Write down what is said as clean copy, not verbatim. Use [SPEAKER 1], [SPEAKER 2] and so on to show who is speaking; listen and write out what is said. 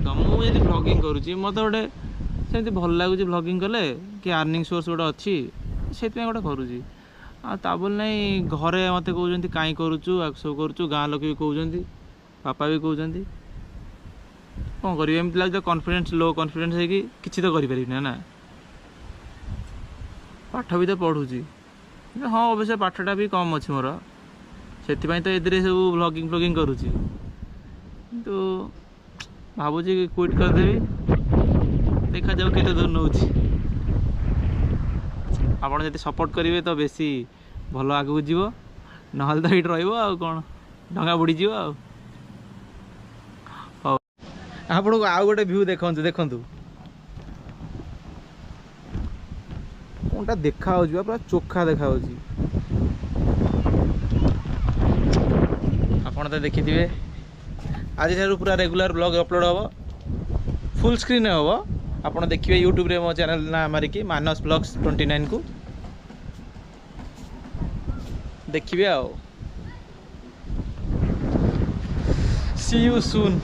[SPEAKER 1] देख मुझे ब्लॉगिंग करुँची मत गोटे सेमती भल लगुच ब्लॉगिंग कले कि अर्निंग सोर्स गोटे अच्छी से गोटे करुँची ता बोल नहीं घरे मत कहते कहीं करुचु सब करुचु गाँ लोक भी कहते पापा भी कहते कौन कर लगे कॉन्फिडेंस लो कॉन्फिडेंस है कि किसी तो करें ना पाठ भी तो पढ़ुची हाँ अवश्य पाठटा भी कम अच्छी मोर से तो ये सब ब्लॉगिंग फ्लॉगिंग करुँची तो भावुँ क्विट करदेवी देखा जाऊ केते दूर नौ आपड़ जब सपोर्ट करेंगे तो बेसी भल आगू जीव ना तो ये रहा डंगा बुड़ीज आपको आउ गोटे व्यू देखु देखु कौनटा देखा पूरा चोखा देखा आपड़ तो देखिथे आज पूरा रेगुलर ब्लॉग अपलोड हम फुल स्क्रीन हम आप देखिए यूट्यूब रे मो चैनल ना मारिकी मानस ब्लॉग्स 29 को देखिए आओ सी यू सून।